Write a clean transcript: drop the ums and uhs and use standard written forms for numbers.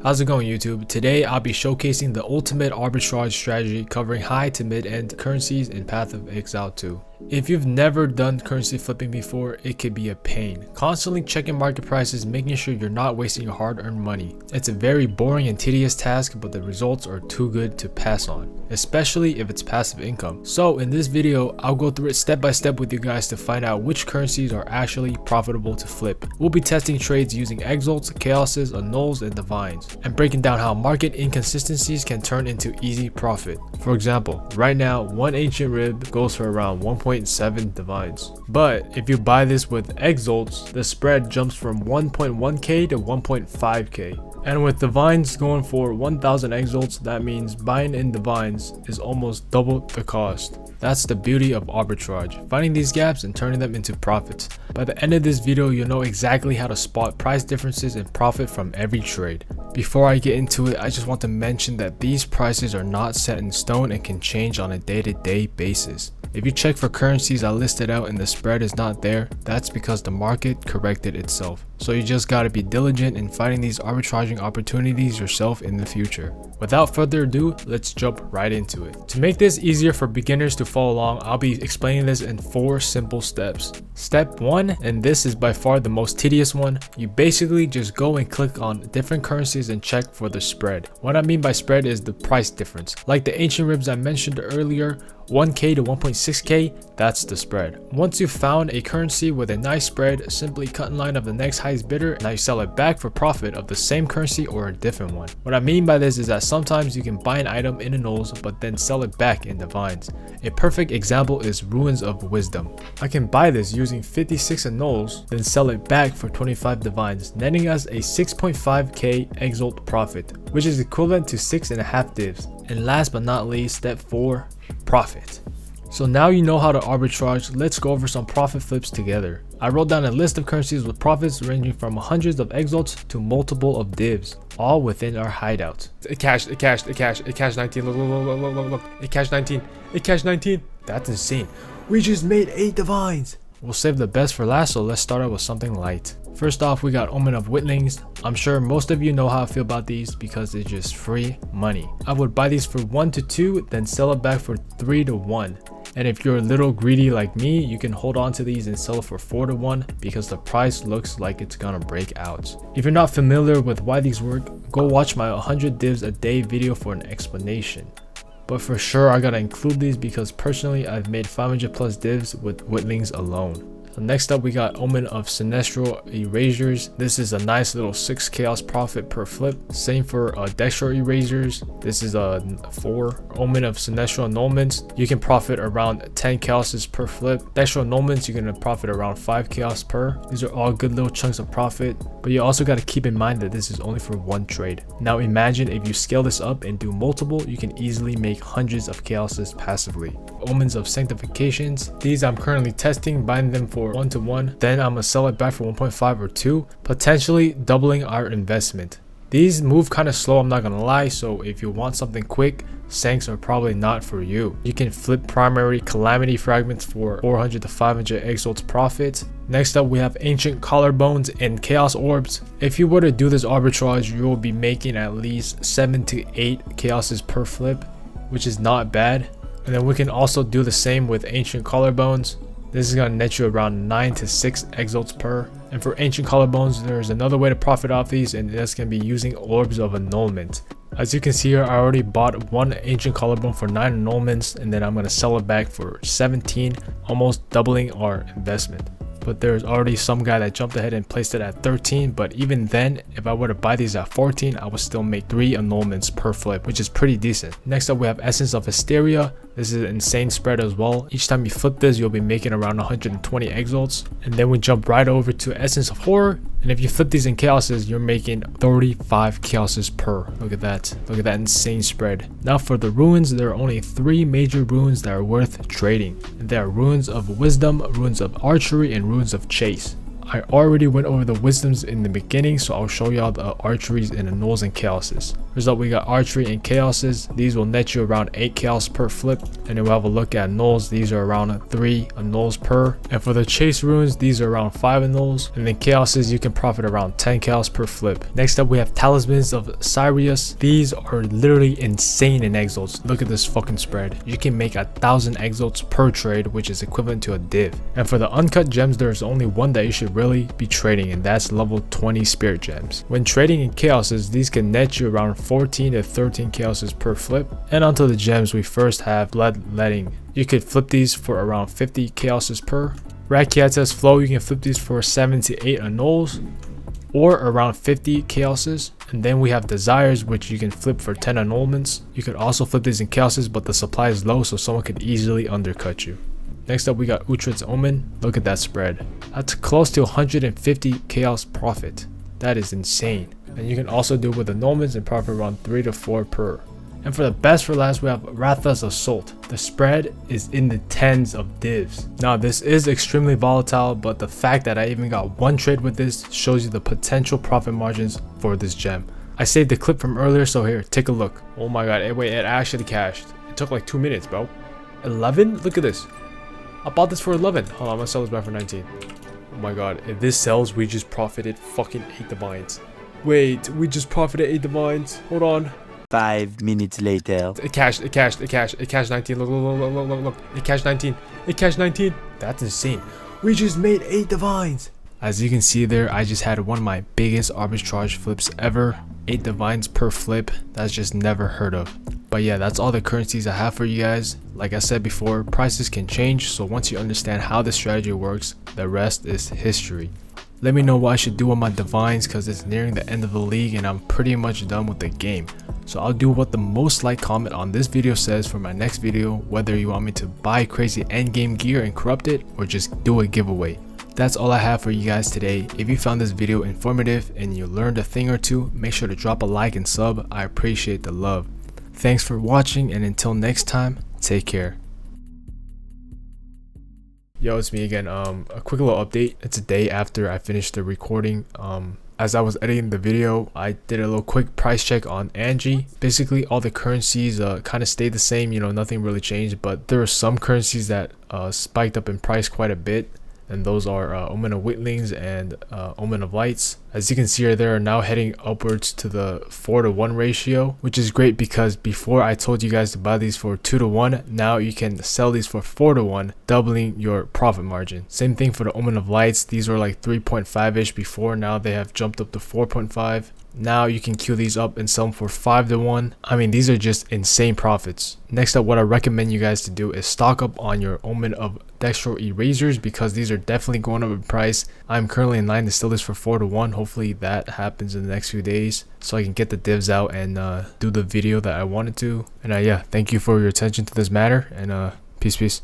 How's it going, YouTube? Today I'll be showcasing the ultimate arbitrage strategy covering high to mid-end currencies in Path of Exile 2. If you've never done currency flipping before, it could be a pain. Constantly checking market prices, making sure you're not wasting your hard-earned money. It's a very boring and tedious task, but the results are too good to pass on, especially if it's passive income. So in this video, I'll go through it step by step with you guys to find out which currencies are actually profitable to flip. We'll be testing trades using exalts, chaoses, annuls, and divines, and breaking down how market inconsistencies can turn into easy profit. For example, right now, one ancient rib goes for around 1.7 divines. But if you buy this with exalts, the spread jumps from 1.1k to 1.5k. And with divines going for 1000 exalts, that means buying in divines is almost double the cost. That's the beauty of arbitrage, finding these gaps and turning them into profits. By the end of this video, you'll know exactly how to spot price differences and profit from every trade. Before I get into it, I just want to mention that these prices are not set in stone and can change on a day-to-day basis. If you check for currencies I listed out and the spread is not there, that's because the market corrected itself. So you just gotta be diligent in finding these arbitraging opportunities yourself in the future. Without further ado, let's jump right into it. To make this easier for beginners to follow along, I'll be explaining this in 4 simple steps. Step 1, and this is by far the most tedious one, you basically just go and click on different currencies and check for the spread. What I mean by spread is the price difference. Like the ancient ribs I mentioned earlier, 1k to 1.6k, that's the spread. Once you've found a currency with a nice spread, simply cut in line of the next highest bidder, and now you sell it back for profit of the same currency or a different one. What I mean by this is that sometimes you can buy an item in annuls but then sell it back in divines. A perfect example is Runes of Wisdom. I can buy this using 56 annuls, then sell it back for 25 divines, netting us a 6.5k exalt profit, which is equivalent to 6.5 divs. And last but not least, step 4, profit. So now you know how to arbitrage, let's go over some profit flips together. I wrote down a list of currencies with profits ranging from hundreds of exalts to multiple of divs, all within our hideout. It cashed 19, look, it cashed 19, that's insane. We just made 8 divines. We'll save the best for last, so let's start out with something light. First off, we got Omen of Witlings. I'm sure most of you know how I feel about these because it's just free money. I would buy these for 1 to 2, then sell it back for 3 to 1. And if you're a little greedy like me, you can hold on to these and sell it for 4 to 1 because the price looks like it's gonna break out. If you're not familiar with why these work, go watch my 100 divs a day video for an explanation. But for sure, I gotta include these because personally, I've made 500 plus divs with Witlings alone. So next up, we got Omen of Sinestral Erasures. This is a nice little 6 chaos profit per flip. Same for Dextral Erasures. This is a 4. Omen of Sinestral Annulments. You can profit around 10 chaoses per flip. Dextral Annulments, you're gonna profit around 5 chaos per. These are all good little chunks of profit. But you also gotta keep in mind that this is only for one trade. Now imagine if you scale this up and do multiple, you can easily make hundreds of chaoses passively. Omens of Sanctifications. These I'm currently testing, buying them for 1 to 1, then I'm gonna sell it back for 1.5 or 2, potentially doubling our investment. These move kind of slow, I'm not gonna lie, so if you want something quick, Sanks are probably not for you. You can flip primary calamity fragments for 400 to 500 exalts profit. Next up, we have ancient collarbones and chaos orbs. If you were to do this arbitrage, you will be making at least 7 to 8 chaoses per flip, which is not bad. And then we can also do the same with ancient collarbones. This is going to net you around 9 to 6 exalts per. And for ancient collarbones, there's another way to profit off these, and that's going to be using orbs of annulment. As you can see here, I already bought 1 ancient collarbone for 9 annulments, and then I'm going to sell it back for 17, almost doubling our investment. But there's already some guy that jumped ahead and placed it at 13, but even then, if I were to buy these at 14, I would still make 3 annulments per flip, which is pretty decent. Next up, we have Essence of Hysteria. This is an insane spread as well. Each time you flip this, you'll be making around 120 exalts. And then we jump right over to Essence of Horror. And if you flip these in chaoses, you're making 35 chaoses per. Look at that insane spread. Now for the runes, there are only 3 major runes that are worth trading. And they are Runes of Wisdom, Runes of Archery, and Runes of Chase. I already went over the wisdoms in the beginning, so I'll show y'all the archeries and the nulls and chaoses. First up, we got archery and chaoses. These will net you around 8 chaos per flip, and then we'll have a look at nulls. These are around 3 nulls per, and for the chase runes, these are around 5 nulls, and then chaoses you can profit around 10 chaos per flip. Next up, we have talismans of Sirius. These are literally insane in exalts. Look at this fucking spread. You can make 1,000 exalts per trade, which is equivalent to a div. And for the uncut gems, there's only one that you should really be trading, and that's level 20 spirit gems. When trading in chaoses, these can net you around 14 to 13 chaoses per flip. And onto the gems, we first have bloodletting. You could flip these for around 50 chaoses per. Rakiata's flow, you can flip these for 7 to 8 annuls or around 50 chaoses. And then we have desires, which you can flip for 10 annulments. You could also flip these in chaoses, but the supply is low, so someone could easily undercut you. Next up, we got Uhtred's Omen. Look at that spread. That's close to 150 chaos profit. That is insane. And you can also do it with annulments and profit around 3 to 4 per. And for the best for last, we have Ratha's Assault. The spread is in the tens of divs. Now, this is extremely volatile, but the fact that I even got one trade with this shows you the potential profit margins for this gem. I saved the clip from earlier, so here, take a look. Oh my god, wait, it actually cashed. It took like 2 minutes, bro. 11? Look at this. I bought this for 11. Hold on, I'm gonna sell this back for 19. Oh my god, if this sells, we just profited fucking 8 divines. Wait, we just profited 8 divines. Hold on. 5 minutes later. It cashed 19. Look. It cashed 19. It cashed 19. That's insane. We just made 8 divines. As you can see there, I just had one of my biggest arbitrage flips ever. 8 divines per flip. That's just never heard of. But yeah, that's all the currencies I have for you guys. Like I said before, prices can change, so once you understand how the strategy works, the rest is history. Let me know what I should do on my divines, because it's nearing the end of the league and I'm pretty much done with the game. So I'll do what the most liked comment on this video says for my next video, whether you want me to buy crazy endgame gear and corrupt it or just do a giveaway. That's all I have for you guys today. If you found this video informative and you learned a thing or two, make sure to drop a like and sub. I appreciate the love. Thanks for watching, and until next time, take care. Yo, it's me again. A quick little update. It's a day after I finished the recording. As I was editing the video, I did a little quick price check on Angie. Basically, all the currencies kind of stayed the same, you know, nothing really changed, but there are some currencies that spiked up in price quite a bit. And those are Omen of Witlings and Omen of Lights. As you can see, they are now heading upwards to the 4-to-1 ratio, which is great because before I told you guys to buy these for 2-to-1. Now you can sell these for 4-to-1, doubling your profit margin. Same thing for the Omen of Lights. These were like 3.5-ish before. Now they have jumped up to 4.5. Now you can queue these up and sell them for 5-to-1. I mean, these are just insane profits. Next up, what I recommend you guys to do is stock up on your Omen of Dextral Erasers, because these are definitely going up in price. I'm currently in line to sell this for 4-to-1. Hopefully that happens in the next few days so I can get the divs out and do the video that I wanted to. And yeah, thank you for your attention to this matter, and peace.